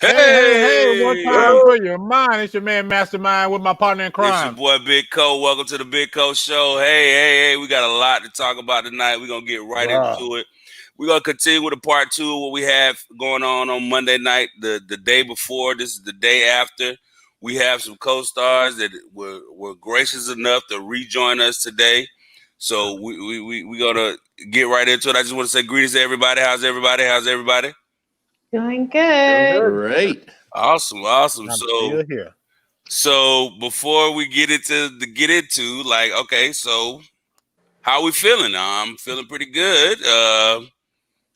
Hey, one Hey, time for your mind. It's your man Mastermind with my partner in it's your crime. boy Big Co. Welcome to the Big Co Show. Hey, we got a lot to talk about tonight. We're gonna get right into it. We're gonna continue with a part two of what we have going on Monday night, the day before. This is the day after. We have some co-stars that were gracious enough to rejoin us today. So we gonna get right into it. I just want to say greetings to everybody. How's everybody? Doing good. Great. Awesome. I'm still here. So before we get into like, okay, so how we feeling? I'm feeling pretty good.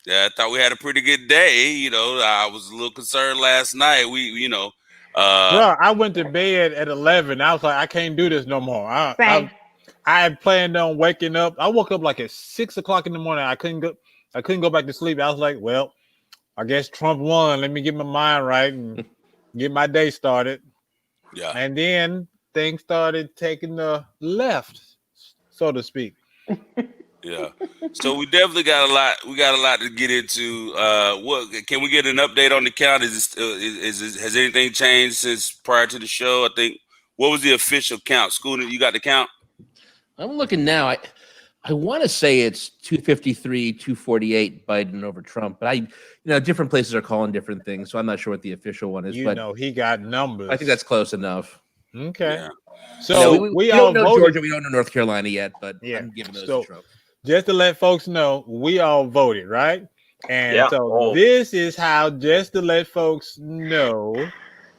Yeah, I thought we had a pretty good day. You know, I was a little concerned last night. Bro, I went to bed at 11. I was like, I can't do this no more. Same. I had planned on waking up. I woke up like at 6 o'clock in the morning. I couldn't go back to sleep. I was like, well, I guess Trump won. Let me get my mind right and get my day started. Yeah. And then things started taking the left, so to speak. Yeah. So we definitely got a lot. We got a lot to get into. What can we get an update on the count? Has anything changed since prior to the show? I think. What was the official count? Schoolnik, you got the count? I'm looking now. I want to say it's 253, 248 Biden over Trump, but different places are calling different things, so I'm not sure what the official one is. He got numbers. I think that's close enough. Okay. Yeah. So we all don't know voted. Georgia, we don't know North Carolina yet, but Yeah. I'm giving those So, to Trump. Just to let folks know, we all voted, right? And this is how, just to let folks know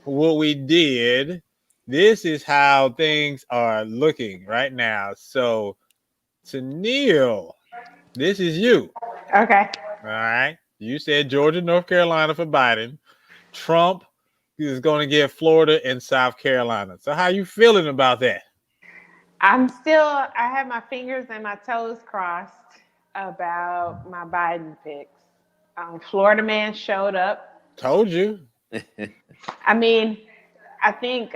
what we did, this is how things are looking right now. So, Tennielle, this is you. Okay. All right. You said Georgia, North Carolina for Biden. Trump is going to get Florida and South Carolina. So how you feeling about that? I have my fingers and my toes crossed about my Biden picks. Florida man showed up. Told you. I mean, I think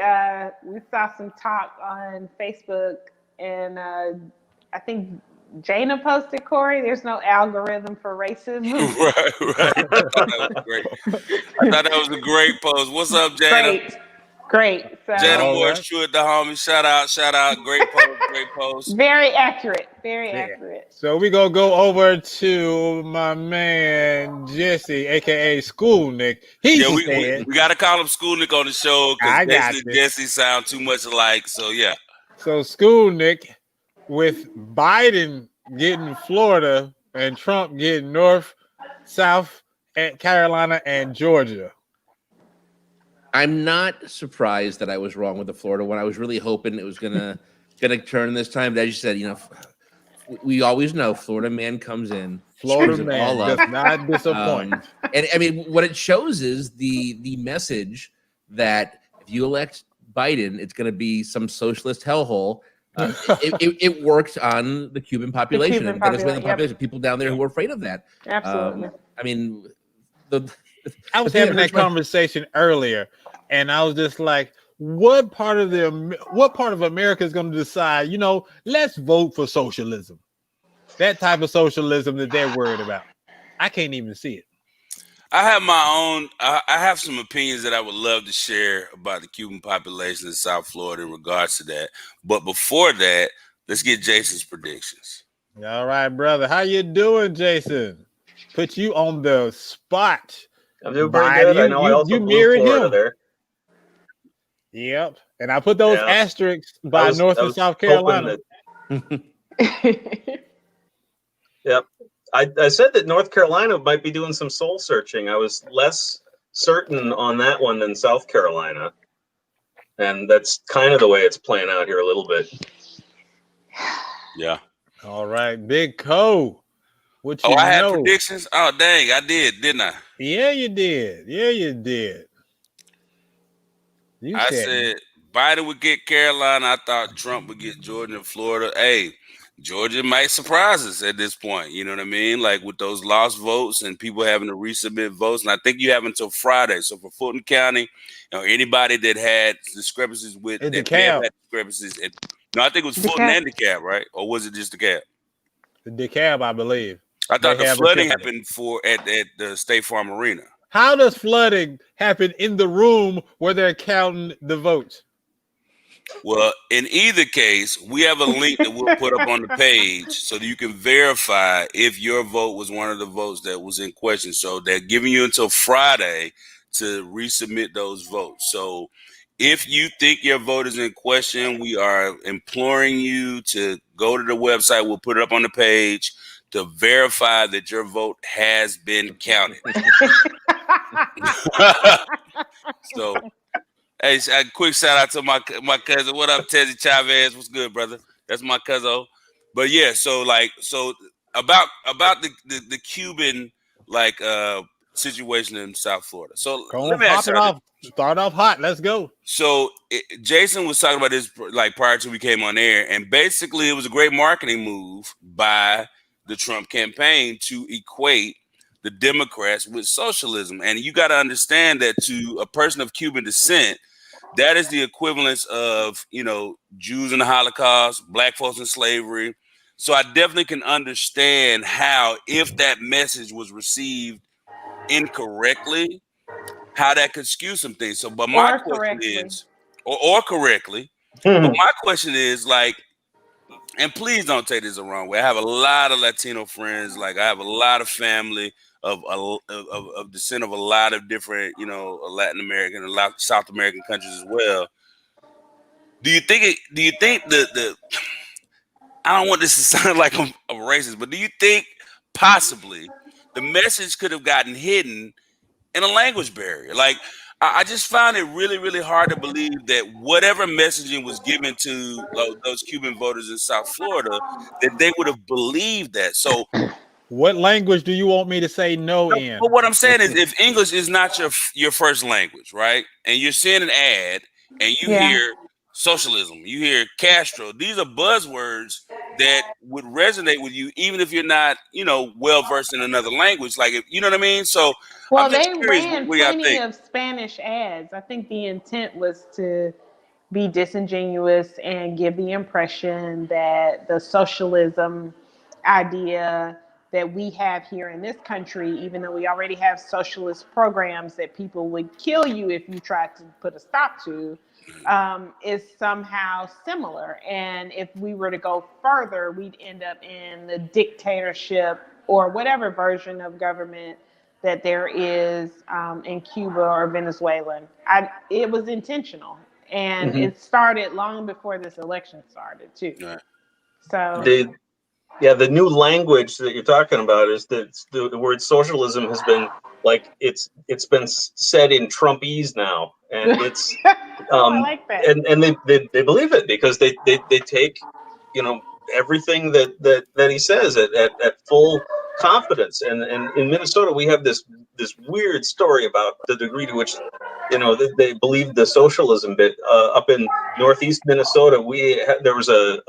we saw some talk on Facebook, and I think Jana posted, Corey, there's no algorithm for racism. Right. I thought that was great. I thought that was a great post. What's up, Jana? Great. So, Jana Moore, Stewart, the homie. Shout out. Great post. Very accurate. Accurate. So we're going to go over to my man, Jesse, a.k.a. Schoolnik. We got to call him Schoolnik on the show because Jesse sound too much alike. So, yeah. So Schoolnik, with Biden getting Florida and Trump getting North, South Carolina, and Georgia. I'm not surprised that I was wrong with the Florida one. I was really hoping it was gonna turn this time. But as you said, we always know Florida man comes in. Florida man does not disappoint. And I mean, what it shows is the message that if you elect Biden, it's going to be some socialist hellhole. It worked on the Cuban population and Venezuelan population. People down there who were afraid of that. Absolutely. I mean, I was having that conversation earlier, and I was just like, what part of America is going to decide, let's vote for socialism? That type of socialism that they're worried about. I can't even see it. I have my own. I have some opinions that I would love to share about the Cuban population in South Florida in regards to that. But before that, let's get Jason's predictions. All right, brother. How you doing, Jason? Put you on the spot. I'm doing pretty good. I know I also blew Florida there. Yep. And I put those asterisks by North and South Carolina. Yep. I said that North Carolina might be doing some soul searching. I was less certain on that one than South Carolina. And that's kind of the way it's playing out here a little bit. Yeah. All right. Big Co. I had predictions? Oh, dang. I did, didn't I? Yeah, you did. I said Biden would get Carolina. I thought Trump would get Georgia and Florida. Hey, Georgia might surprise us at this point. You know what I mean? Like with those lost votes and people having to resubmit votes. And I think you have until Friday. So for Fulton County, anybody that had discrepancies with the DeKalb. I think it was Fulton and DeKalb, right? Or was it just DeKalb? The DeKalb, I believe. I thought the flooding happened at the State Farm Arena. How does flooding happen in the room where they're counting the votes? Well, in either case, we have a link that we'll put up on the page so that you can verify if your vote was one of the votes that was in question. So they're giving you until Friday to resubmit those votes. So if you think your vote is in question, we are imploring you to go to the website. We'll put it up on the page to verify that your vote has been counted. So, hey, a quick shout out to my cousin. What up, Tezzy Chavez? What's good, brother? That's my cousin. But yeah, so about the Cuban situation in South Florida. So let me ask you. Start off hot. Let's go. So Jason was talking about this prior to we came on air, and basically it was a great marketing move by the Trump campaign to equate the Democrats with socialism. And you got to understand that to a person of Cuban descent, that is the equivalence of, Jews in the Holocaust, black folks in slavery. So I definitely can understand how, if that message was received incorrectly, how that could skew some things. So, but my question is, or correctly, but my question is and please don't take this the wrong way. I have a lot of Latino friends. I have a lot of family of descent of a lot of different, Latin American and South American countries as well. Do you think the I don't want this to sound like I'm a racist, but do you think possibly the message could have gotten hidden in a language barrier? I just found it really, really hard to believe that whatever messaging was given to those Cuban voters in South Florida, that they would have believed that. So what language do you want me to say no in? But what I'm saying is, if English is not your first language, right, and you're seeing an ad and you hear socialism, you hear Castro, these are buzzwords that would resonate with you, even if you're not, well versed in another language. You know what I mean? So, well, they ran plenty of Spanish ads. I think the intent was to be disingenuous and give the impression that the socialism idea that we have here in this country, even though we already have socialist programs that people would kill you if you tried to put a stop to, is somehow similar. And if we were to go further, we'd end up in the dictatorship or whatever version of government that there is in Cuba or Venezuelan. It was intentional, and it started long before this election started too. Right. So the new language that you're talking about is that the word socialism has been it's been said in Trumpese now, and it's I like that. and they believe it because they take everything that he says at full confidence. And in Minnesota we have this weird story about the degree to which they believe the socialism bit. Up in northeast Minnesota, there was a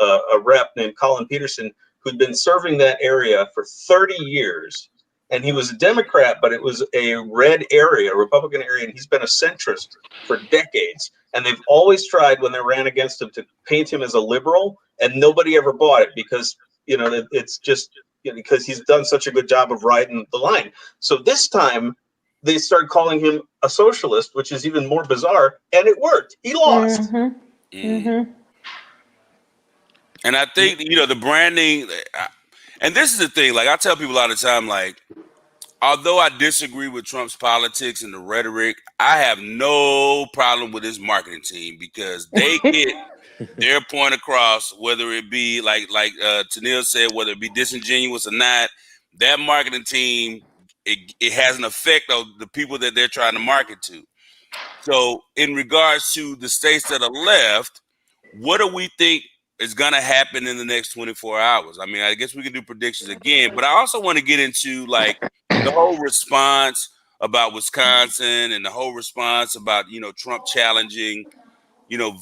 rep named Colin Peterson who'd been serving that area for 30 years. And he was a Democrat, but it was a red area, a Republican area, and he's been a centrist for decades. And they've always tried, when they ran against him, to paint him as a liberal, and nobody ever bought it because, it's just because he's done such a good job of riding the line. So this time, they started calling him a socialist, which is even more bizarre, and it worked. He lost. And I think, the branding, and this is the thing, I tell people all the time, although I disagree with Trump's politics and the rhetoric, I have no problem with his marketing team because they get their point across, whether it be like Tennielle said, whether it be disingenuous or not. That marketing team, it has an effect on the people that they're trying to market to. So in regards to the states that are left, what do we think is going to happen in the next 24 hours? I mean, I guess we can do predictions again, but I also want to get into the whole response about Wisconsin and the whole response about, Trump challenging,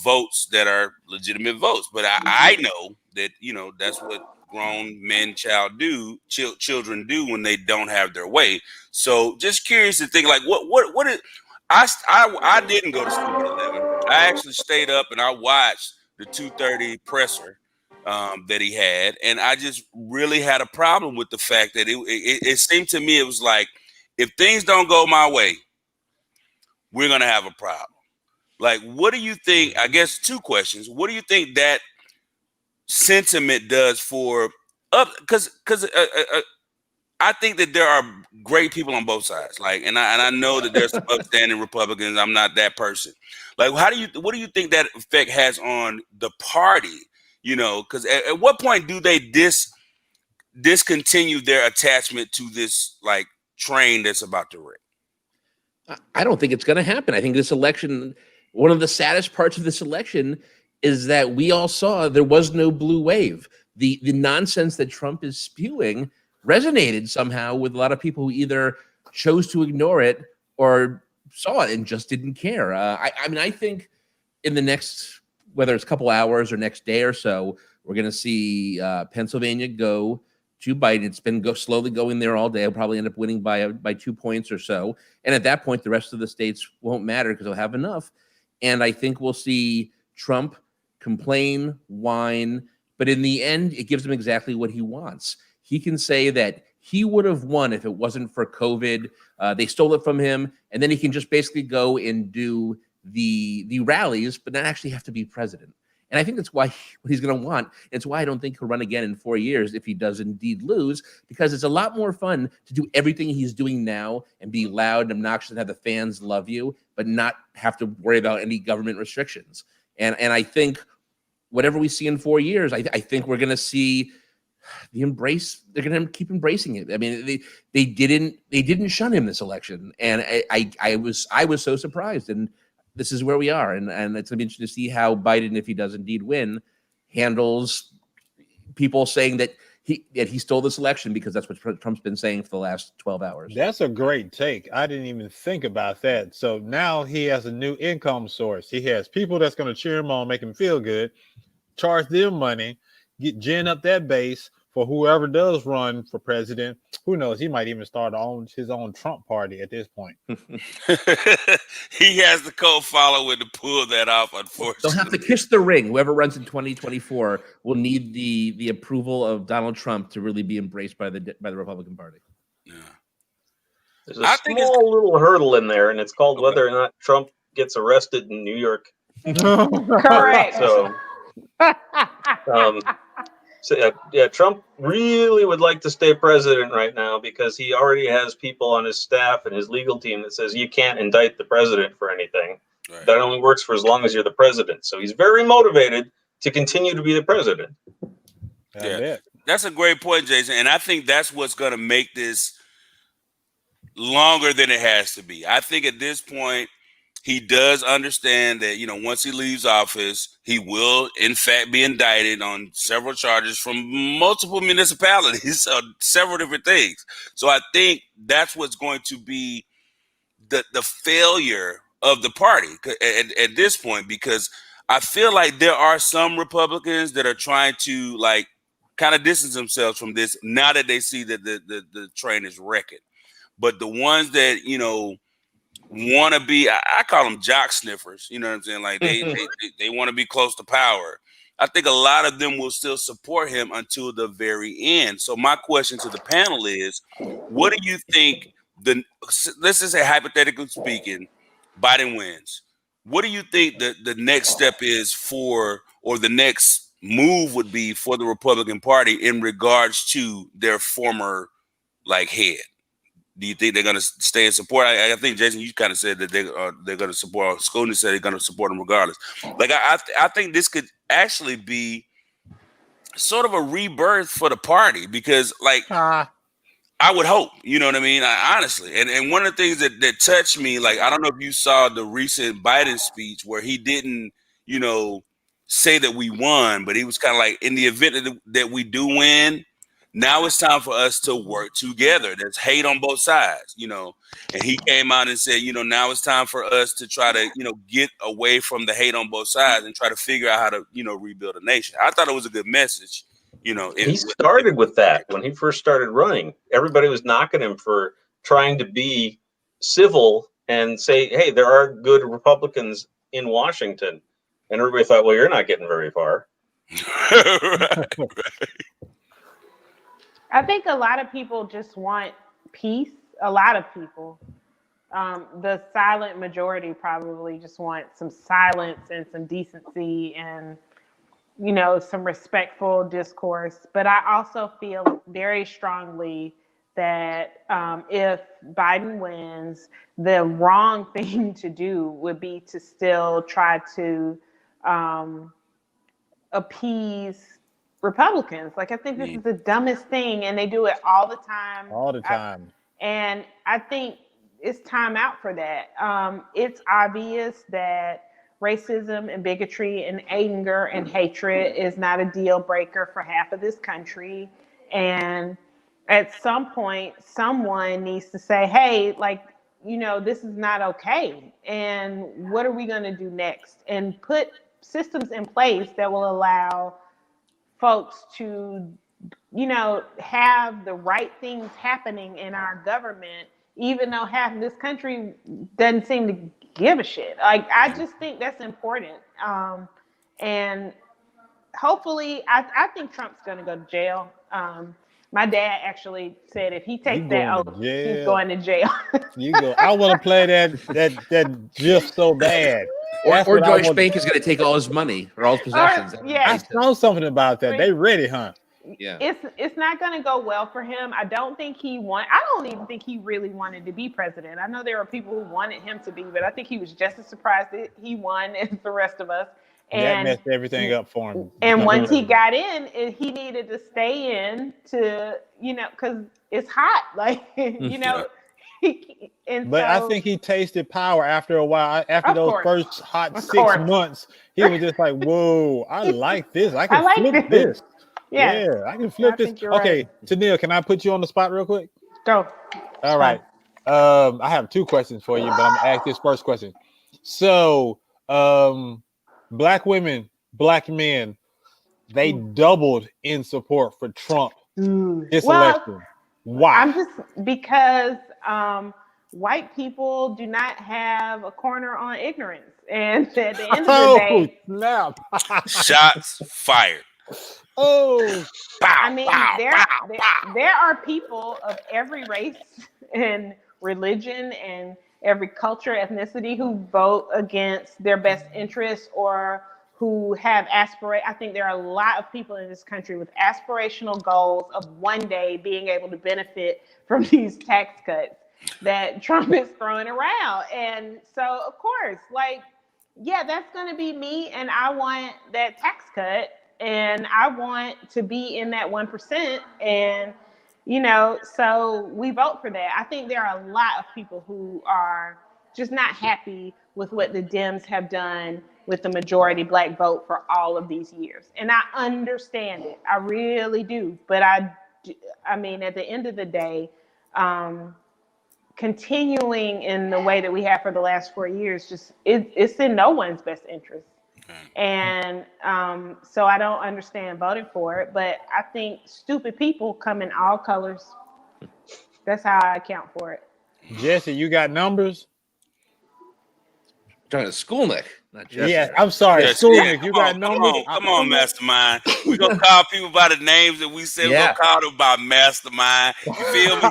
votes that are legitimate votes. But I know that, that's what grown men, children do when they don't have their way. So just curious to think what is, I didn't go to sleep at 11. I actually stayed up and I watched the 2:30 presser that he had, and I just really had a problem with the fact that it seemed to me it was if things don't go my way, we're going to have a problem. Like, what do you think? I guess 2 questions. What do you think that sentiment does for because I think that there are great people on both sides. Like, and I know that there's some upstanding Republicans. I'm not that person. Like, what do you think that effect has on the party? You know, because at what point do they discontinue their attachment to this like train that's about to wreck? I don't think it's going to happen. I think this election, one of the saddest parts of this election is that we all saw there was no blue wave. The nonsense that Trump is spewing resonated somehow with a lot of people who either chose to ignore it or saw it and just didn't care. I mean, I think in the next, whether it's a couple hours or next day or so, we're going to see Pennsylvania go to Biden. It's been slowly going there all day. I'll probably end up winning by 2 points or so. And at that point, the rest of the states won't matter because they'll have enough. And I think we'll see Trump complain, whine, but in the end, it gives him exactly what he wants. He can say that he would have won if it wasn't for COVID. They stole it from him, and then he can just basically go and do the rallies, but not actually have to be president. And I think that's why what he's going to want. It's why I don't think he'll run again in 4 years if he does indeed lose, because it's a lot more fun to do everything he's doing now and be loud and obnoxious and have the fans love you, but not have to worry about any government restrictions. And I think whatever we see in 4 years, I think we're going to see the embrace. They're going to keep embracing it. I mean, they didn't shun him this election, and I was so surprised. And this is where we are, and it's going to be interesting to see how Biden, if he does indeed win, handles people saying that he stole this election, because that's what Trump's been saying for the last 12 hours. That's a great take. I didn't even think about that. So now he has a new income source. He has people that's going to cheer him on, make him feel good, charge them money, gin up that base for whoever does run for president. Who knows? He might even start his own Trump party at this point. He has the co-follower to pull that off, unfortunately. They'll have to kiss the ring. Whoever runs in 2024 will need the approval of Donald Trump to really be embraced by the Republican Party. Yeah. There's a small little hurdle in there, and it's called whether or not Trump gets arrested in New York. Correct. So, Trump really would like to stay president right now, because he already has people on his staff and his legal team that says you can't indict the president for anything. Right. That only works for as long as you're the president. So he's very motivated to continue to be the president. Yeah, that's a great point, Jason. And I think that's what's going to make this longer than it has to be. I think at this point, he does understand that, you know, once he leaves office, he will, in fact, be indicted on several charges from multiple municipalities, several different things. So I think that's what's going to be the failure of the party at this point, because I feel like there are some Republicans that are trying to like kind of distance themselves from this now that they see that the train is wrecking. But the ones that, you know, want to be, I call them jock sniffers, you know what I'm saying? Like they want to be close to power. I think a lot of them will still support him until the very end. So my question to the panel is, what do you think let's just say hypothetically speaking, Biden wins. What do you think the next step is for, or the next move would be for the Republican Party in regards to their former like head? Do you think they're going to stay in support? I think, Jason, you kind of said that they're going to support. Schoolnik said they're going to support him regardless. Like I think this could actually be sort of a rebirth for the party, because, like, I would hope, you know what I mean? Honestly, and one of the things that touched me, like, I don't know if you saw the recent Biden speech where he didn't, you know, say that we won, but he was kind of like, in the event that we do win, now it's time for us to work together. There's hate on both sides, you know. And he came out and said, you know, now it's time for us to try to, you know, get away from the hate on both sides and try to figure out how to, you know, rebuild a nation. I thought it was a good message, you know. He started with that when he first started running. Everybody was knocking him for trying to be civil and say, hey, there are good Republicans in Washington. And everybody thought, well, you're not getting very far. Right. I think a lot of people just want peace. a lot of people. The silent majority probably just want some silence and some decency and, you know, some respectful discourse. But I also feel very strongly that if Biden wins, the wrong thing to do would be to still try to appease Republicans. Like, I think this is the dumbest thing, and they do it all the time. All the time. And I think it's time out for that. It's obvious that racism and bigotry and anger and hatred is not a deal breaker for half of this country. And at some point, someone needs to say, hey, like, you know, this is not okay. And what are we going to do next? And put systems in place that will allow folks to, you know, have the right things happening in our government, even though half of this country doesn't seem to give a shit. Like, I just think that's important. And hopefully, I think Trump's going to go to jail. My dad actually said if he takes that oath, he's going to jail. I want to play that GIF so bad. Or Deutsche Bank is going to take all his money or all his possessions. I saw something about that. They ready, huh? Yeah. It's not going to go well for him. I don't even think he really wanted to be president. I know there were people who wanted him to be, but I think he was just as surprised that he won as the rest of us. And that messed everything up for him. And once he got in, he needed to stay in to, you know, because it's hot. Like, you know. But I think he tasted power after a while. After those first hot 6 months, he was just like, whoa, I like this. I can flip this. Yeah, I can flip this. Okay, right. Tennielle, can I put you on the spot real quick? Go. All right. I have 2 questions for you, but I'm going to ask this first question. So, Black women, Black men, they doubled in support for Trump this election. Why? Because white people do not have a corner on ignorance. And at the end of the day, snap. Shots fired. I mean, there are people of every race and religion and every culture, ethnicity who vote against their best interests or who have I think there are a lot of people in this country with aspirational goals of one day being able to benefit from these tax cuts that Trump is throwing around. And so, of course, like, yeah, that's going to be me. And I want that tax cut. And I want to be in that 1%. And, you know, so we vote for that. I think there are a lot of people who are just not happy with what the Dems have done with the majority Black vote for all of these years. And I understand it. I really do. But I mean, at the end of the day, continuing in the way that we have for the last 4 years, it's in no one's best interest. And so I don't understand voting for it, but I think stupid people come in all colors. That's how I account for it. Jesse, you got numbers? Talking to Schoolnik, not Jesse. Yeah, I'm sorry, Schoolnik. You got numbers? Come on, Mastermind. We're gonna call people by the names that we said. We're gonna call them by Mastermind. You feel me?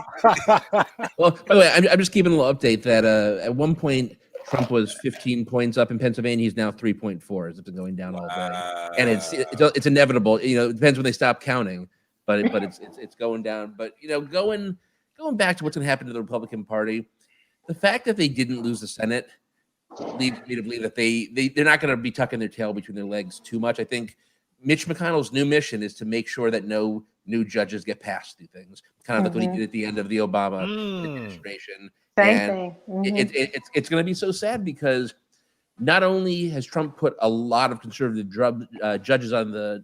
Well, by the way, I'm just keeping a little update that at one point Trump was 15 points up in Pennsylvania. He's now 3.4. It's been going down all day, and it's inevitable. You know, it depends when they stop counting, but it's going down. But you know, going back to what's going to happen to the Republican Party, the fact that they didn't lose the Senate leads me to believe that they're not going to be tucking their tail between their legs too much. I think Mitch McConnell's new mission is to make sure that no new judges get passed through things, kind of like what he did at the end of the Obama administration. Same thing. It's going to be so sad because not only has Trump put a lot of conservative judges on the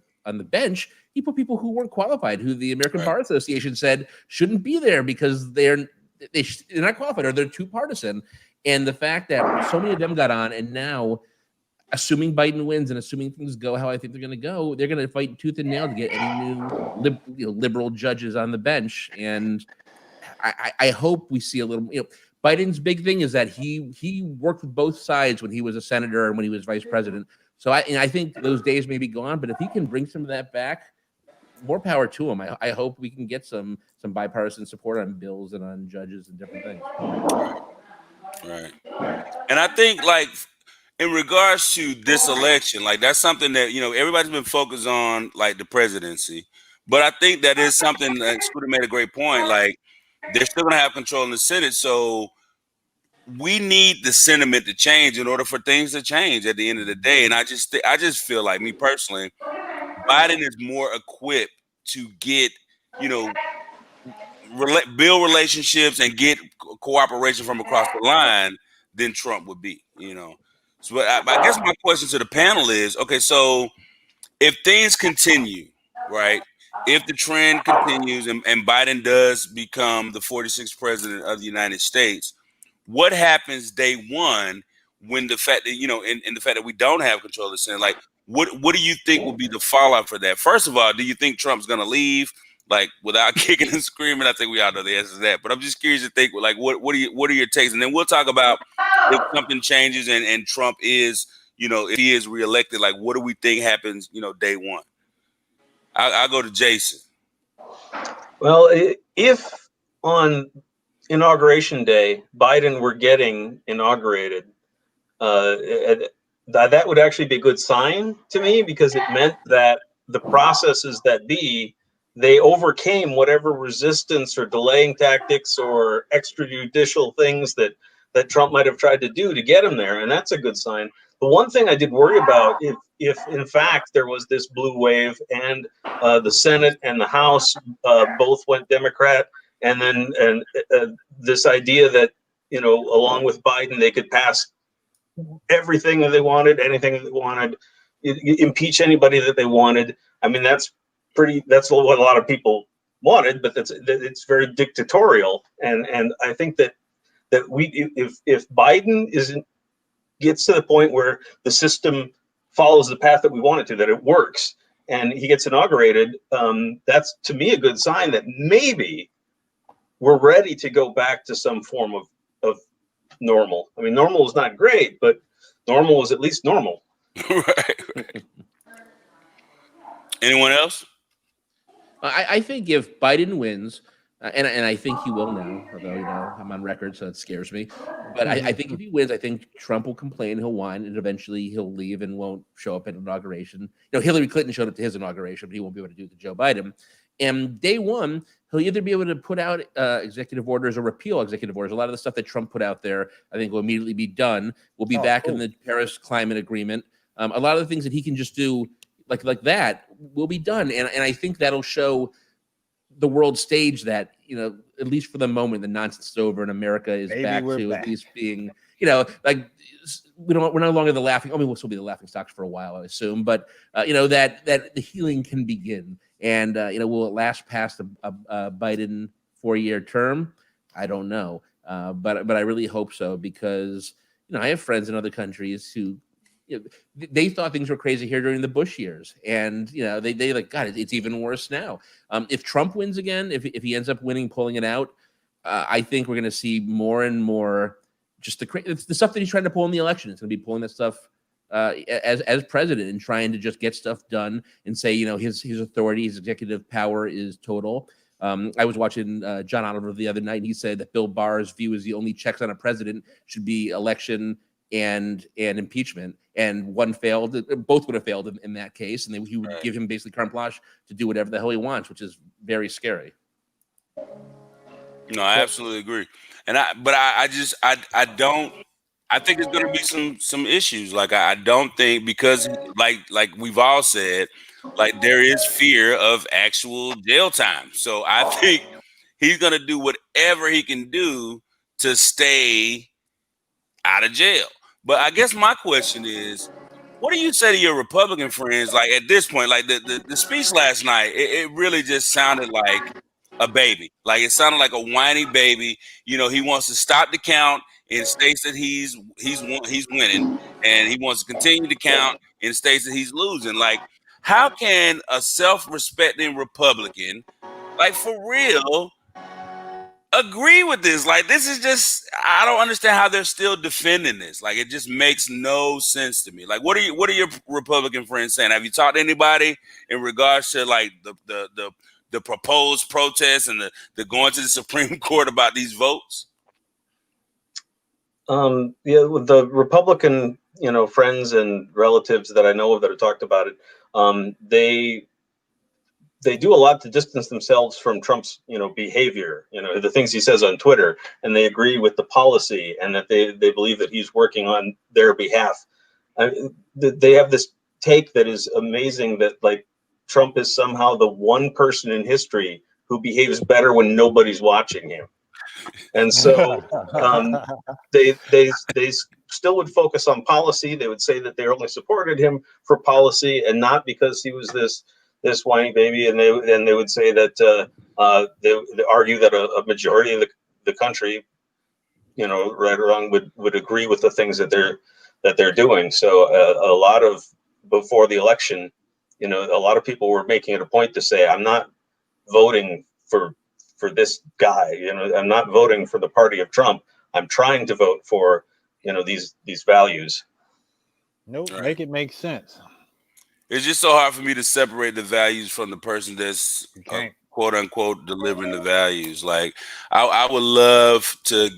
bench, he put people who weren't qualified, who the American Bar Association said shouldn't be there because they're not qualified or they're too partisan. And the fact that so many of them got on, and now, assuming Biden wins and assuming things go how I think they're going to go, they're going to fight tooth and nail to get any new liberal judges on the bench. And I hope we see a little. You know, Biden's big thing is that he worked with both sides when he was a senator and when he was vice president. So I think those days may be gone, but if he can bring some of that back, more power to him. I hope we can get some bipartisan support on bills and on judges and different things. Right. And I think, like, in regards to this election, like, that's something that, everybody's been focused on, like, the presidency. But I think that is something that Scooter made a great point. Like, they're still going to have control in the Senate. So we need the sentiment to change in order for things to change at the end of the day. And I just feel like, me personally, Biden is more equipped to get, build relationships and get cooperation from across the line than Trump would be, So I guess my question to the panel is, okay, so if things continue, right, if the trend continues and Biden does become the 46th president of the United States, what happens day one when the fact that, in the fact that we don't have control of the Senate, like, what do you think will be the fallout for that? First of all, do you think Trump's going to leave, like, without kicking and screaming? I think we all know the answer to that, but I'm just curious to think, like, what are your takes? And then we'll talk about if something changes and Trump is, if he is reelected, like, what do we think happens, day one? I'll go to Jason. Well, if on Inauguration Day Biden were getting inaugurated, that would actually be a good sign to me, because it meant that the processes that they overcame whatever resistance or delaying tactics or extrajudicial things that Trump might have tried to do to get him there, and that's a good sign. The one thing I did worry about, if in fact there was this blue wave and the Senate and the House both went Democrat, and then this idea that, along with Biden, they could pass everything that they wanted, anything that they wanted, impeach anybody that they wanted. I mean, that's what a lot of people wanted, but it's very dictatorial. And I think that if Biden gets to the point where the system follows the path that we want it to, that it works, and he gets inaugurated, that's, to me, a good sign that maybe we're ready to go back to some form of normal. I mean, normal is not great, but normal is at least normal. Right. Anyone else? I think if Biden wins, and I think he will now, although, I'm on record, so it scares me. But I think if he wins, I think Trump will complain, he'll whine, and eventually he'll leave and won't show up at inauguration. Hillary Clinton showed up to his inauguration, but he won't be able to do it to Joe Biden. And day one, he'll either be able to put out executive orders or repeal executive orders. A lot of the stuff that Trump put out there, I think, will immediately be done. We'll be back in the Paris Climate Agreement. A lot of the things that he can just do like that will be done. And I think that'll show the world stage that, at least for the moment, the nonsense is over and America is back to at least being, like, we're no longer the laughing. I mean, we'll still be the laughing stocks for a while, I assume. But, that the healing can begin. And, will it last past a Biden 4-year term? I don't know. But I really hope so, because, I have friends in other countries who, they thought things were crazy here during the Bush years. And, they like, God, it's even worse now. If Trump wins again, if he ends up winning, pulling it out, I think we're going to see more and more just the stuff that he's trying to pull in the election. It's going to be pulling that stuff as president and trying to just get stuff done and say, his authority, his executive power is total. I was watching John Oliver the other night, and he said that Bill Barr's view is the only checks on a president should be election and impeachment, and one failed. Both would have failed in that case, and he would give him basically carte blanche to do whatever the hell he wants, which is very scary. No, I absolutely agree. And I think there's going to be some issues. Like, I don't think, because like we've all said, like, there is fear of actual jail time. So I think he's going to do whatever he can do to stay out of jail. But I guess my question is, what do you say to your Republican friends? Like, at this point, like the speech last night, it really just sounded like a baby. Like, it sounded like a whiny baby. He wants to stop the count in states that he's winning, and he wants to continue to count in states that he's losing. Like, how can a self-respecting Republican, like, for real, agree with this. Like, this is just, I don't understand how they're still defending this. Like, it just makes no sense to me. Like, what are your Republican friends saying? Have you talked to anybody in regards to like the proposed protests and the going to the Supreme Court about these votes? Yeah, with the Republican, friends and relatives that I know of that have talked about it, they do a lot to distance themselves from Trump's, behavior, the things he says on Twitter, and they agree with the policy and that they believe that he's working on their behalf. They have this take that is amazing, that like Trump is somehow the one person in history who behaves better when nobody's watching him. And so they still would focus on policy. They would say that they only supported him for policy and not because he was this whiny baby. And they would say that they argue that a majority of the country, right or wrong, would agree with the things that they're doing. So a lot of, before the election, a lot of people were making it a point to say, I'm not voting for this guy, I'm not voting for the party of Trump. I'm trying to vote for, these values. Nope, right. Make it make sense. It's just so hard for me to separate the values from the person that's quote unquote delivering the values. Like, I would love to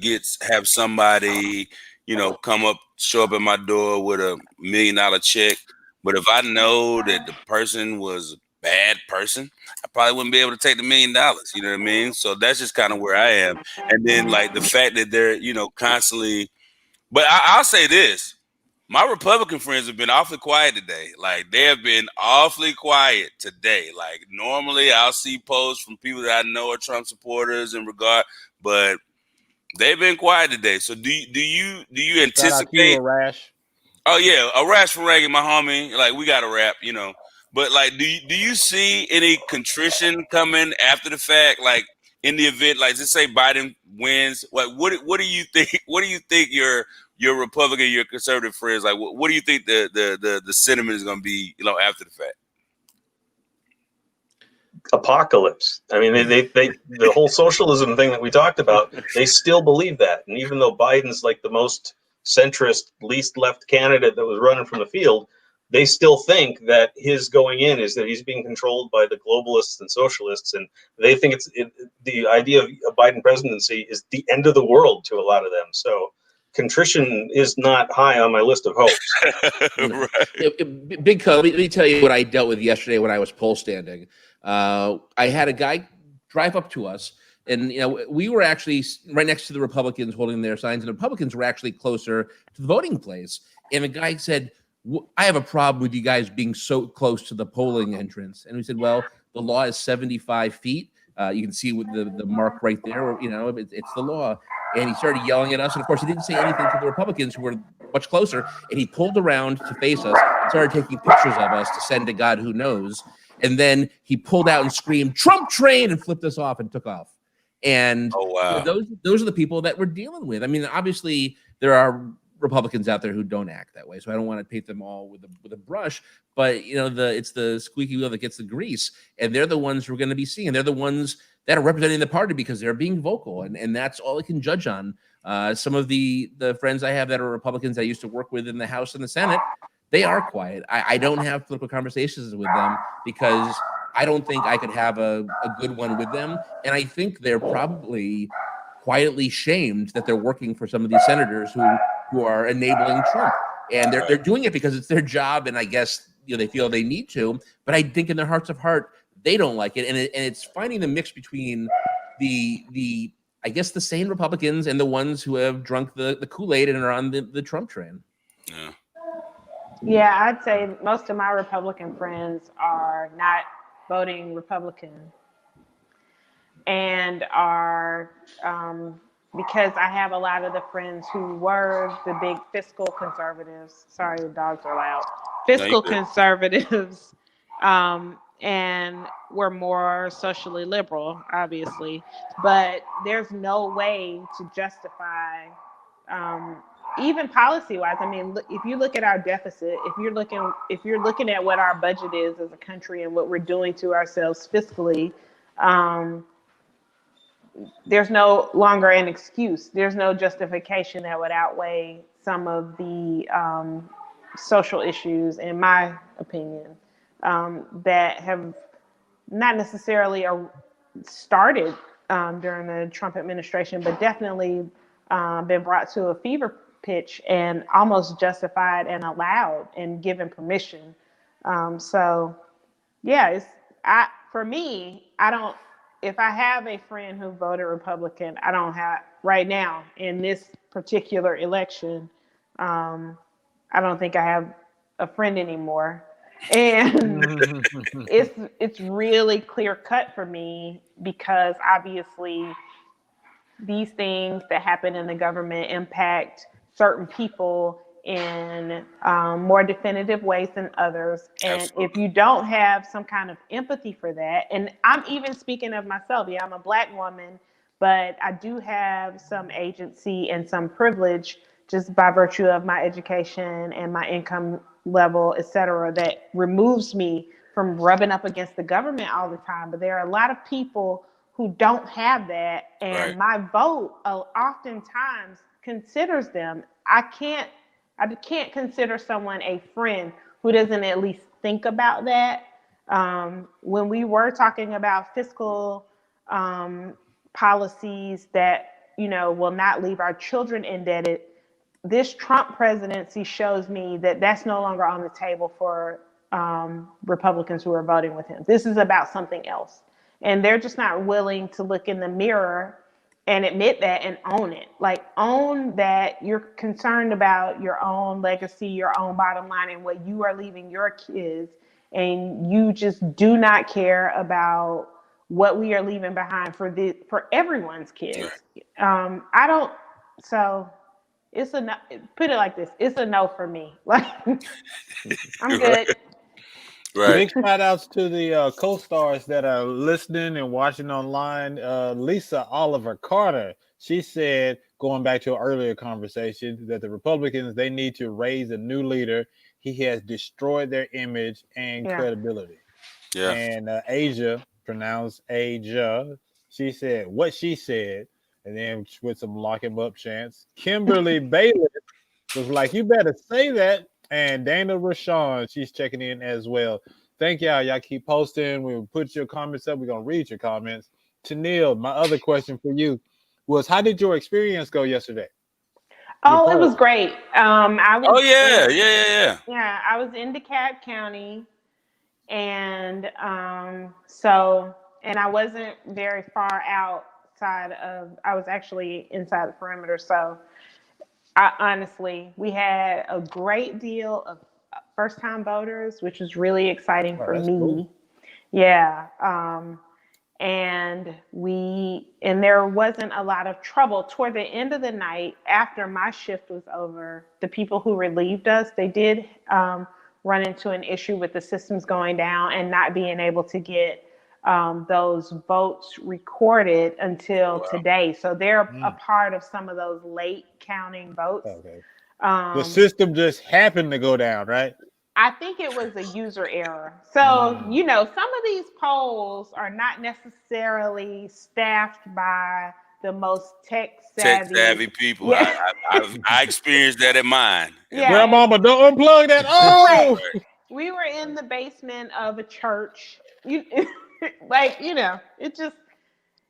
have somebody, show up at my door with $1 million check. But if I know that the person was a bad person, I probably wouldn't be able to take the $1 million. You know what I mean? So that's just kind of where I am. And then like the fact that they're, constantly, but I'll say this. My Republican friends have been awfully quiet today. Like, they have been awfully quiet today. Like, normally I'll see posts from people that I know are Trump supporters in regard, but they've been quiet today. So do you anticipate a rash? Oh yeah, a rash for Reagan, my homie. Like, we got a rap, But like, do you see any contrition coming after the fact? Like, in the event, like, let's say Biden wins, like, what do you think? What do you think your Republican, your conservative friends, like, what do you think the sentiment is going to be, after the fact? Apocalypse. I mean, they the whole socialism thing that we talked about, they still believe that. And even though Biden's like the most centrist, least left candidate that was running from the field, they still think that his going in is that he's being controlled by the globalists and socialists, and they think the idea of a Biden presidency is the end of the world to a lot of them. So contrition is not high on my list of hopes. Right. Big Co, let me tell you what I dealt with yesterday when I was poll standing. I had a guy drive up to us, and we were actually right next to the Republicans holding their signs, and the Republicans were actually closer to the voting place. And the guy said, I have a problem with you guys being so close to the polling entrance. And we said, well, the law is 75 feet. You can see with the mark right there, it's the law. And he started yelling at us. And of course, he didn't say anything to the Republicans, who were much closer. And he pulled around to face us, started taking pictures of us to send to God who knows. And then he pulled out and screamed, "Trump train," and flipped us off and took off. And oh, wow. Those are the people that we're dealing with. I mean, obviously, there are Republicans out there who don't act that way, so I don't want to paint them all with a brush. But it's the squeaky wheel that gets the grease, and they're the ones who are going to be seeing. They're the ones that are representing the party because they're being vocal, and that's all I can judge on. Some of the friends I have that are Republicans I used to work with in the House and the Senate, they are quiet. I don't have political conversations with them because I don't think I could have a good one with them, and I think they're probably quietly shamed that they're working for some of these senators who are enabling Trump, and they're doing it because it's their job, and I guess they feel they need to. But I think in their hearts of heart, they don't like it, and it's finding the mix between the I guess the sane Republicans and the ones who have drunk the Kool-Aid and are on the Trump train. Yeah, I'd say most of my Republican friends are not voting Republican, and are because I have a lot of the friends who were the big fiscal conservatives. Sorry, the dogs are loud. Fiscal conservatives, and were more socially liberal, obviously. But there's no way to justify, even policy-wise. I mean, if you look at our deficit, if you're looking at what our budget is as a country and what we're doing to ourselves fiscally, there's no longer an excuse. There's no justification that would outweigh some of the social issues, in my opinion, that have not necessarily started during the Trump administration, but definitely been brought to a fever pitch and almost justified and allowed and given permission. So yeah, for me, I don't, if I have a friend who voted Republican, I don't have right now in this particular election. I don't think I have a friend anymore. And it's really clear cut for me because obviously these things that happen in the government impact certain people in more definitive ways than others. And Absolutely. if you don't have some kind of empathy for that, and I'm even speaking of myself, yeah, I'm a Black woman, but I do have some agency and some privilege just by virtue of my education and my income level, et cetera, that removes me from rubbing up against the government all the time. But there are a lot of people who don't have that, and my vote oftentimes considers them. I can't consider someone a friend who doesn't at least think about that. When we were talking about fiscal policies that will not leave our children indebted, this Trump presidency shows me that that's no longer on the table for Republicans who are voting with him. This is about something else. And they're just not willing to look in the mirror and admit that and own it. Like, own that you're concerned about your own legacy, your own bottom line, and what you are leaving your kids. And you just do not care about what we are leaving behind for everyone's kids. So it's a no, put it like this. It's a no for me. Like, I'm good. Right. Big shout outs to the co-stars that are listening and watching online. Lisa Oliver Carter, she said, going back to an earlier conversation, that the Republicans, they need to raise a new leader. He has destroyed their image and credibility. Yeah. And Asia, pronounced Asia, she said what she said, and then with some lock him up chants. Kimberly Bailey was like, you better say that. And Dana Rashawn, she's checking in as well. Thank y'all. Y'all keep posting. We'll put your comments up. We're going to read your comments. Tennielle, my other question for you was, how did your experience go yesterday? Oh, it was great. I was Yeah, I was in DeKalb County. And and I wasn't very far outside of, I was actually inside the perimeter. So honestly, we had a great deal of first-time voters, which was really exciting for me. Cool. Yeah. And there wasn't a lot of trouble toward the end of the night. After my shift was over, the people who relieved us, they did run into an issue with the systems going down and not being able to get those votes recorded until today. So they're a part of some of those late counting votes. Okay. The system just happened to go down, right? I think it was a user error. So, some of these polls are not necessarily staffed by the most tech-savvy people. Yeah. I experienced that in mine. Yeah. Grandmama, don't unplug that. Oh! We were in the basement of a church. It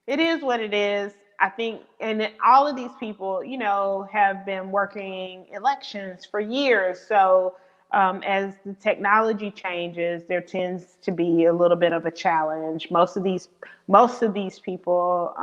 is what it is. I think, and all of these people, have been working elections for years. So as the technology changes, there tends to be a little bit of a challenge. Most of these people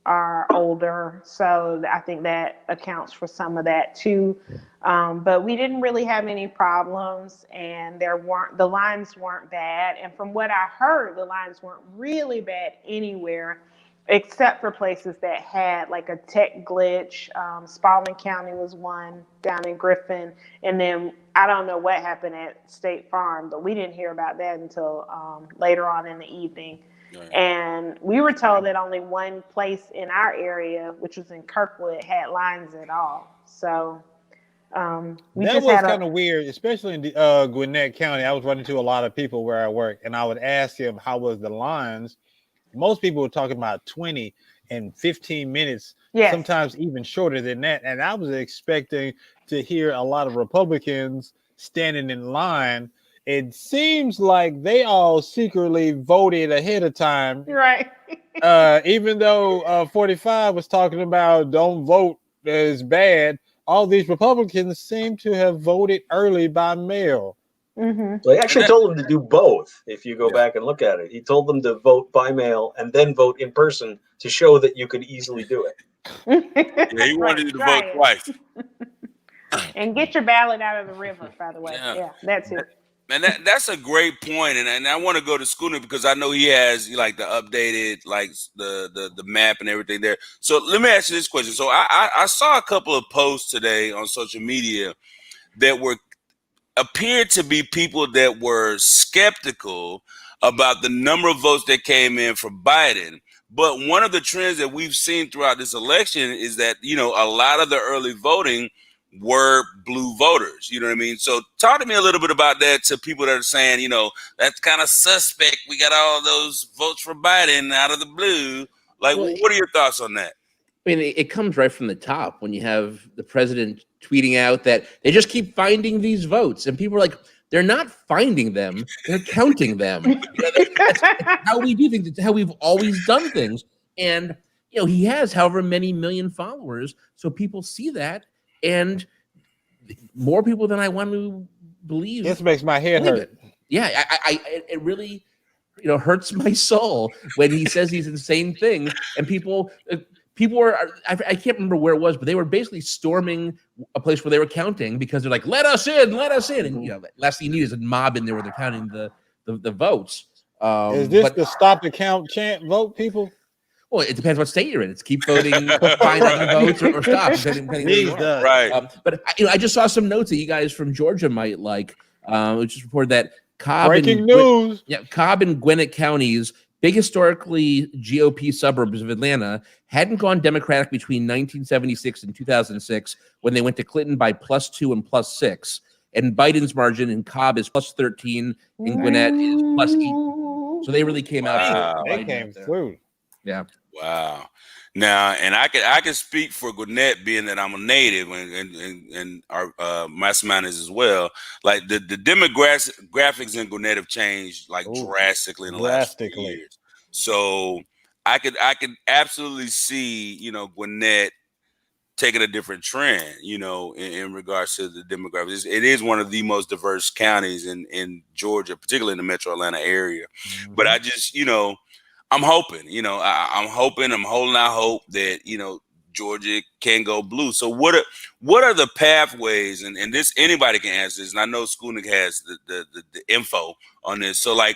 are older, so I think that accounts for some of that too. But we didn't really have any problems, and the lines weren't bad. And from what I heard, the lines weren't really bad anywhere, except for places that had like a tech glitch. Spalding County was one down in Griffin, and then I don't know what happened at State Farm, but we didn't hear about that until later on in the evening. Right. And we were told that only one place in our area, which was in Kirkwood, had lines at all. So that was kind of weird, especially in Gwinnett County. I was running to a lot of people where I work, and I would ask him how was the lines, most people were talking about 20 and 15 minutes, sometimes even shorter than that. And I was expecting to hear a lot of Republicans standing in line. It seems like they all secretly voted ahead of time. Right. Even though 45 was talking about don't vote is bad, all these Republicans seem to have voted early by mail. Mm-hmm. Well, he actually told them to do both. If you go back and look at it, he told them to vote by mail and then vote in person to show that you could easily do it. Yeah, he wanted you to vote twice. And get your ballot out of the river, by the way. Yeah, that's it. And that's a great point. And I want to go to Schoolnik because I know he has like the updated, like the map and everything there. So let me ask you this question. So I saw a couple of posts today on social media that appeared to be people that were skeptical about the number of votes that came in for Biden. But one of the trends that we've seen throughout this election is that, a lot of the early voting were blue voters. You know what I mean? So talk to me a little bit about that to people that are saying, that's kind of suspect. We got all those votes for Biden out of the blue. Like, what are your thoughts on that? I mean, it comes right from the top when you have the president tweeting out that they just keep finding these votes. And people are like, they're not finding them, they're counting them. That's how we do things. It's how we've always done things. And, he has however many million followers. So people see that. And more people than I want to believe. This makes my head hurt. Yeah, it really, hurts my soul when he says these insane things. And people were, I can't remember where it was, but they were basically storming a place where they were counting because they're like, let us in. And, last thing you need is a mob in there where they're counting the votes. Is this the stop the count chant vote, people? Well, it depends what state you're in. It's keep voting, find other votes, or stop. Depending right. But I just saw some notes that you guys from Georgia might like, which just reported that Cobb Cobb and Gwinnett counties, big historically GOP suburbs of Atlanta, hadn't gone Democratic between 1976 and 2006 when they went to Clinton by +2 and +6. And Biden's margin in Cobb is +13 and Gwinnett is +8. So they really came out. They came through. Yeah. Wow. Now, and I can speak for Gwinnett, being that I'm a native, and our mastermind is as well. Like the demographics in Gwinnett have changed like drastically in the last few years. So I could absolutely see Gwinnett taking a different trend, in regards to the demographics. It is one of the most diverse counties in Georgia, particularly in the Metro Atlanta area. Mm-hmm. But I just I'm hoping, I'm holding out hope that, Georgia can go blue. So what are the pathways? And this, anybody can answer this. And I know Schoolnik has the info on this. So like,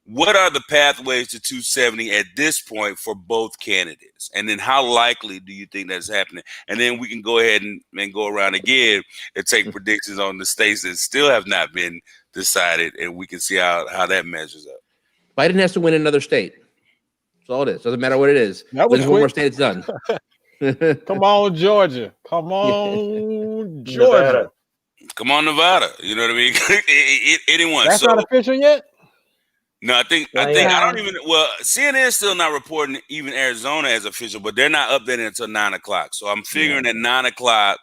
what are the pathways to 270 at this point for both candidates? And then how likely do you think that's happening? And then we can go ahead and go around again and take predictions on the states that still have not been decided. And we can see how that measures up. Biden has to win another state. That's all it is. Doesn't matter what it is. Wins one more state, it's done. Come on, Georgia. Come on, Georgia. Nevada. Come on, Nevada. You know what I mean? Anyone. That's not official yet? No, I think I don't even. Well, CNN is still not reporting even Arizona as official, but they're not updating until 9:00. So I'm figuring at 9:00,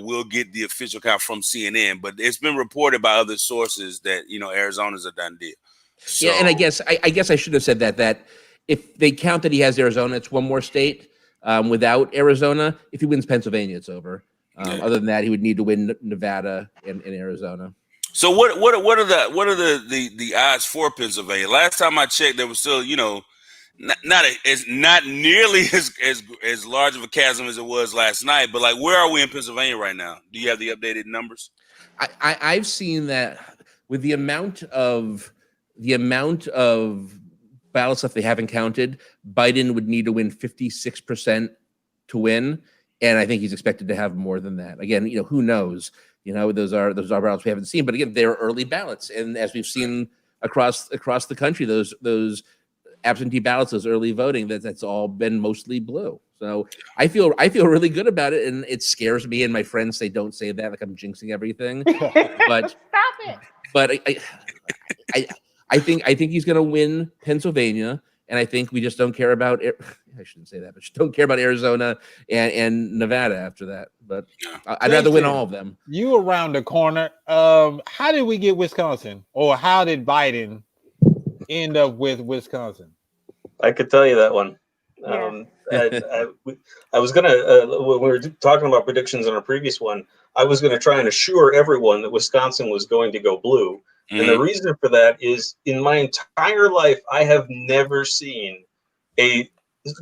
we'll get the official count from CNN. But it's been reported by other sources that Arizona's a done deal. So, yeah, and I guess I should have said that if they count that he has Arizona, it's one more state. Without Arizona, if he wins Pennsylvania, it's over. Other than that, he would need to win Nevada and Arizona. So what are the odds for Pennsylvania? Last time I checked, there was still not nearly as large of a chasm as it was last night. But like, where are we in Pennsylvania right now? Do you have the updated numbers? I've seen that with the amount of ballots that they haven't counted, Biden would need to win 56% to win, and I think he's expected to have more than that. Again, who knows? Those are ballots we haven't seen, but again, they're early ballots, and as we've seen across the country, those absentee ballots, those early voting, that's all been mostly blue. So I feel really good about it, and it scares me. And my friends say, "Don't say that," like I'm jinxing everything. But stop it. But I think he's going to win Pennsylvania, And I think we just don't care about I shouldn't say that, but just don't care about Arizona and Nevada after that. But I'd rather win all of them. You around the corner. How did we get Wisconsin, or how did Biden end up with Wisconsin? I could tell you that one. I was gonna when we were talking about predictions on our previous one, I was gonna try and assure everyone that Wisconsin was going to go blue. Mm-hmm. And the reason for that is, in my entire life, I have never seen a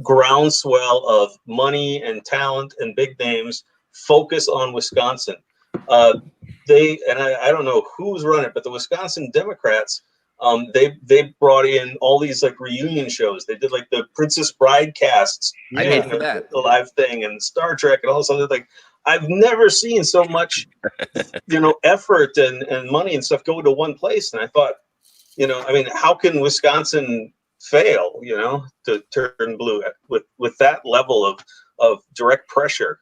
groundswell of money and talent and big names focus on Wisconsin. I don't know who's running it, but the Wisconsin Democrats, they brought in all these like reunion shows. They did like the Princess Bride casts, the live thing, and Star Trek and all this other thing. I've never seen so much, effort and money and stuff go to one place. And I thought, how can Wisconsin fail, to turn blue with that level of direct pressure?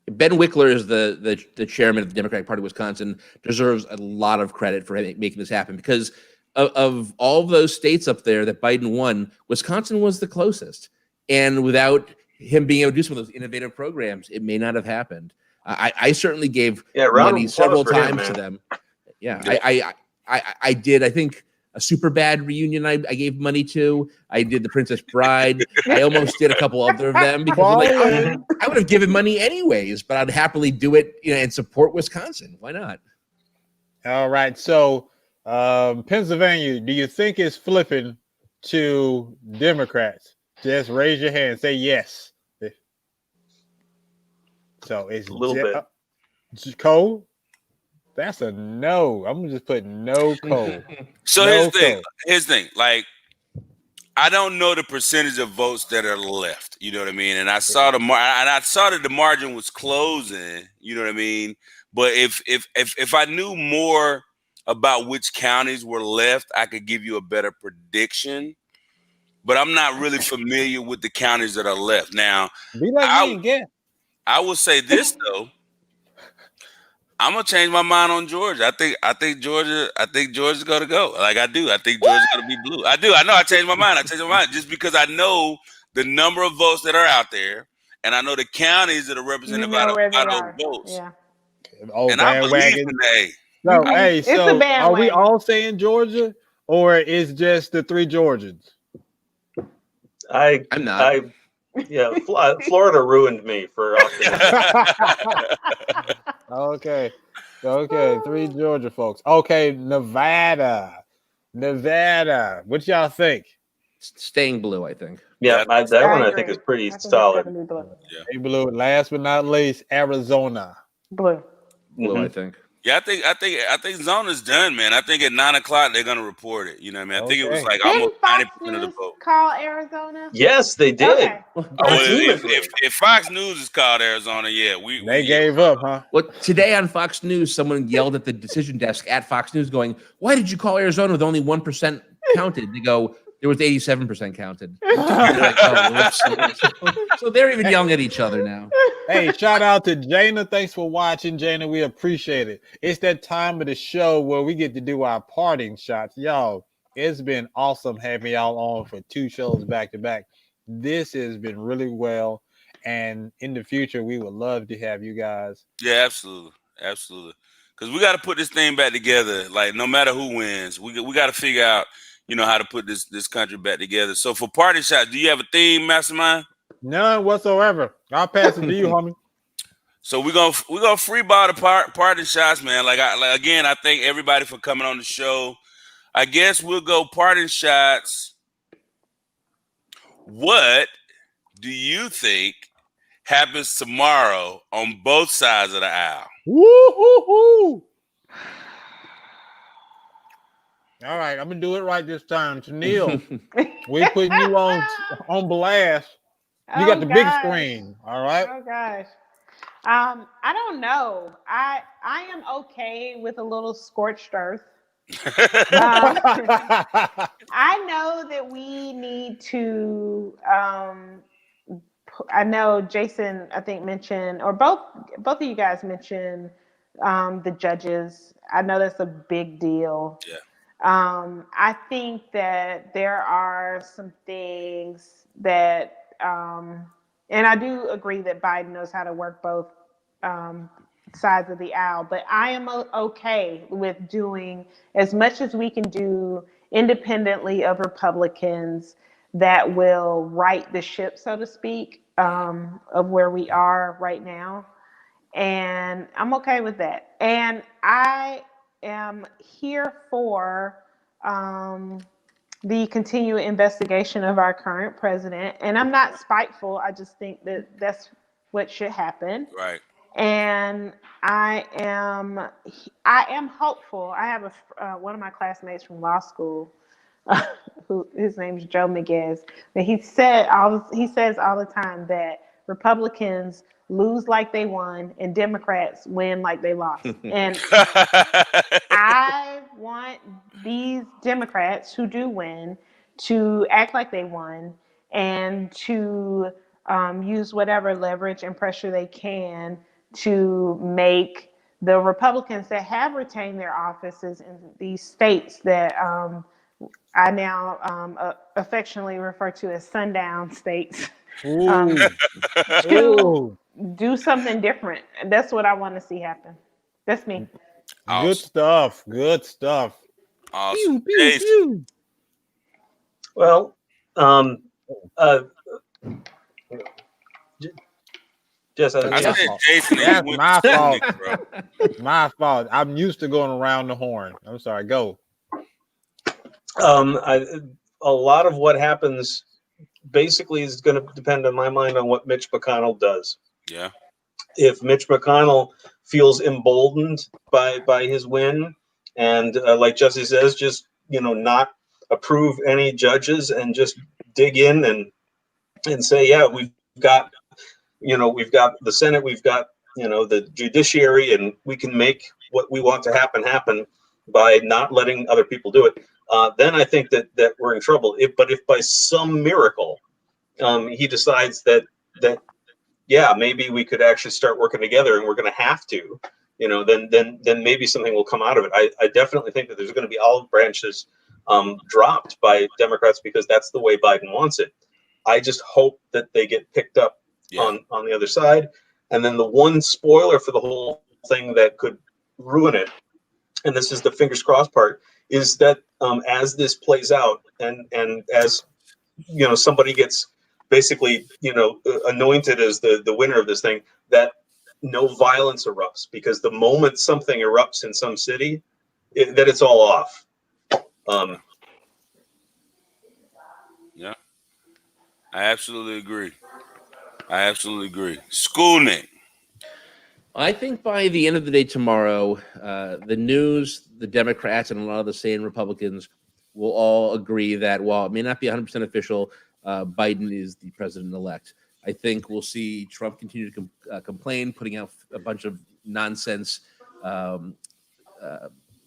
Ben Wickler is the chairman of the Democratic Party of Wisconsin, deserves a lot of credit for making this happen, because of all of those states up there that Biden won, Wisconsin was the closest. And without him being able to do some of those innovative programs, it may not have happened. I certainly gave money several times to them. Yeah, I did. I think a super bad reunion I gave money to. I did the Princess Bride. I almost did a couple other of them because I would have given money anyways, but I'd happily do it and support Wisconsin. Why not? All right. So Pennsylvania, do you think it's flipping to Democrats? Just raise your hand and say yes. So it's a little bit. Cole? That's a no. I'm gonna just put no Cole. So here's the thing. Like, I don't know the percentage of votes that are left. You know what I mean? And I saw that the margin was closing. You know what I mean? But if I knew more about which counties were left, I could give you a better prediction. But I'm not really familiar with the counties that are left. Now, be like me again. I will say this though. I'm gonna change my mind on Georgia. I think Georgia's gonna go. Like I do. I think Georgia's gonna be blue. I do. I know. I changed my mind just because I know the number of votes that are out there, and I know the counties that are represented by those votes. Yeah. And I believe in that. So are we all saying Georgia, or is just the three Georgians? I'm not. Florida ruined me for Okay, three Georgia folks. Okay, Nevada. What y'all think? Staying blue, I think. Yeah, that one I think is pretty solid. Stay blue. Last but not least, Arizona. Blue, I think. Yeah, I think Zona's done, man. I think at 9:00 they're gonna report it. You know what I mean? I think it was like almost 90% of the vote. Call Arizona? Yes, they did. Okay. If Fox News is called Arizona, they gave up, huh? Well, today on Fox News, someone yelled at the decision desk at Fox News, going, "Why did you call Arizona with only 1% counted?" They go, "There was 87% counted." Like, so they're even yelling at each other now. Hey, shout out to Jana. Thanks for watching, Jana. We appreciate it. It's that time of the show where we get to do our parting shots. Y'all, it's been awesome having y'all on for 2 shows back to back. This has been really well. And in the future, we would love to have you guys. Yeah, absolutely. Because we got to put this thing back together. Like, no matter who wins, we got to figure out, how to put this country back together. So for party shots, do you have a theme, Mastermind? None whatsoever. I'll pass it to you, homie. So we're gonna free ball the party shots, man. Again, I thank everybody for coming on the show. I guess we'll go party shots. What do you think happens tomorrow on both sides of the aisle? Woo-hoo-hoo. All right, I'm gonna do it right this time. Tennielle, we putting you on blast. You got the big screen, all right? Oh gosh. I don't know. I am okay with a little scorched earth. I know that we need to I know Jason, I think, mentioned, or both of you guys mentioned the judges. I know that's a big deal. Yeah. I think that there are some things that, and I do agree that Biden knows how to work both sides of the aisle, but I am okay with doing as much as we can do independently of Republicans that will right the ship, so to speak, of where we are right now. And I'm okay with that. And I am here for the continued investigation of our current president. And I'm not spiteful. I just think that that's what should happen. Right. And I am hopeful. I have one of my classmates from law school, who his name's Joe Miguez, but he says all the time that Republicans lose like they won and Democrats win like they lost. And I want these Democrats who do win to act like they won and to use whatever leverage and pressure they can to make the Republicans that have retained their offices in these states that I now affectionately refer to as sundown states, to do something different. That's what I want to see happen. That's me. Awesome. Good stuff. Good stuff. Awesome. Pew, pew, pew. Well, Jess, I said Jason. That's my fault. Bro. My fault. I'm used to going around the horn. I'm sorry. Go. A lot of what happens basically is going to depend, in my mind, on what Mitch McConnell does. Yeah. If Mitch McConnell feels emboldened by his win, and like Jesse says, just not approve any judges and just dig in and say, yeah, we've got the Senate, we've got the judiciary, and we can make what we want to happen by not letting other people do it. Then I think that we're in trouble. But if by some miracle he decides that yeah, maybe we could actually start working together, and we're going to have to, then maybe something will come out of it. I definitely think that there's going to be olive branches dropped by Democrats because that's the way Biden wants it. I just hope that they get picked up on the other side. And then the one spoiler for the whole thing that could ruin it, and this is the fingers crossed part, is that as this plays out and as somebody gets basically anointed as the winner of this thing, that no violence erupts, because the moment something erupts in some city, that it's all off. Yeah, I absolutely agree. Schoolnik. I think by the end of the day tomorrow, the news, the Democrats, and a lot of the sane Republicans will all agree that while it may not be 100% official, Biden is the president-elect. I think we'll see Trump continue to complain, putting out a bunch of nonsense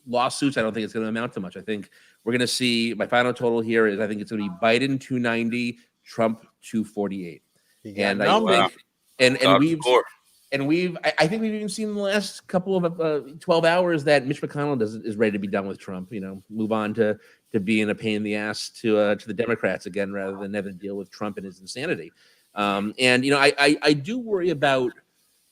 lawsuits. I don't think it's going to amount to much. I think we're going to see, my final total here is I think it's going to be Biden 290, Trump 248. And I think, I think we've even seen in the last couple of 12 hours that Mitch McConnell is ready to be done with Trump. Move on to being a pain in the ass to the Democrats again, rather than having to deal with Trump and his insanity. I do worry about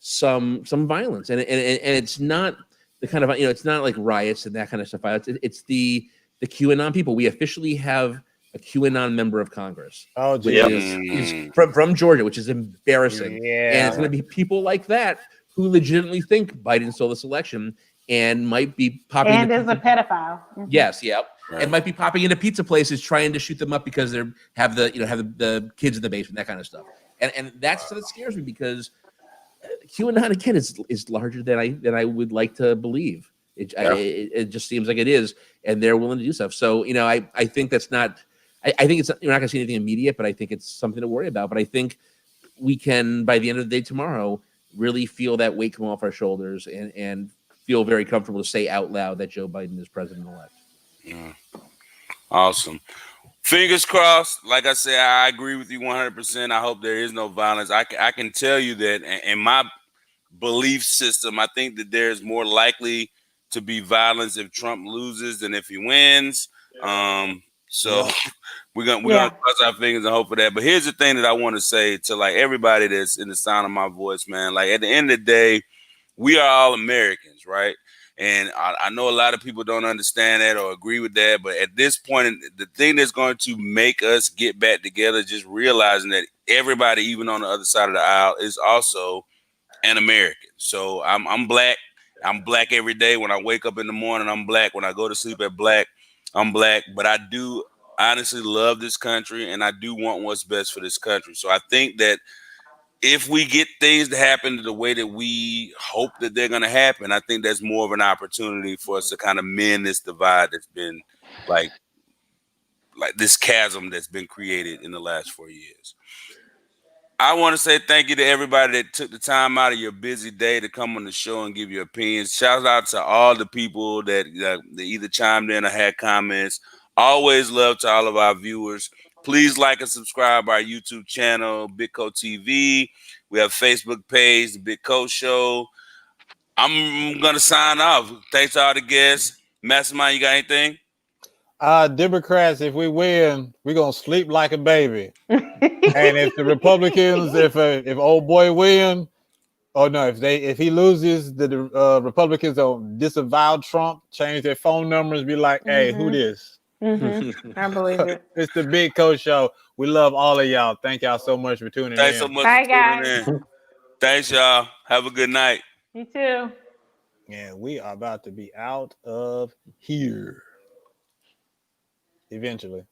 some violence, and it's not the kind of it's not like riots and that kind of stuff. It's the QAnon people. We officially have a QAnon member of Congress, which is from Georgia, which is embarrassing. Yeah. And it's going to be people like that who legitimately think Biden stole this election and might be popping. And is a pedophile. Mm-hmm. Yes, yep. Right. And might be popping into pizza places trying to shoot them up because they have the kids in the basement, that kind of stuff. And that's that scares me, because QAnon again is larger than I would like to believe. It just seems like it is, and they're willing to do stuff. So I think that's not. I think you're not going to see anything immediate, but I think it's something to worry about. But I think we can, by the end of the day tomorrow, really feel that weight come off our shoulders and feel very comfortable to say out loud that Joe Biden is president-elect. Yeah. Awesome. Fingers crossed. Like I said, I agree with you 100%. I hope there is no violence. I can tell you that in my belief system, I think that there's more likely to be violence if Trump loses than if he wins. So we're gonna cross our fingers and hope for that. But here's the thing that I want to say to like everybody that's in the sound of my voice, man. Like at the end of the day, we are all Americans, right? And I know a lot of people don't understand that or agree with that. But at this point, the thing that's going to make us get back together is just realizing that everybody, even on the other side of the aisle, is also an American. So I'm black. I'm black every day. When I wake up in the morning, I'm black. When I go to sleep at black, I'm black. But I do honestly love this country, and I do want what's best for this country. So I think that if we get things to happen the way that we hope that they're going to happen, I think that's more of an opportunity for us to kind of mend this divide that's been like this chasm that's been created in the last 4 years. I want to say thank you to everybody that took the time out of your busy day to come on the show and give your opinions. Shout out to all the people that either chimed in or had comments. Always love to all of our viewers. Please like and subscribe our YouTube channel, Big Co TV. We have a Facebook page, The Big Co Show. I'm going to sign off. Thanks to all the guests. Mastermind, you got anything? Democrats, if we win, we're going to sleep like a baby. And if the Republicans, if old boy win, if he loses, the Republicans don't disavow Trump, change their phone numbers, be like, hey, who this? I believe it. It's the Big Co Show. We love all of y'all. Thank y'all so much for tuning in. Thanks so much for tuning in. Thanks, y'all. Have a good night. You too. And we are about to be out of here. Eventually.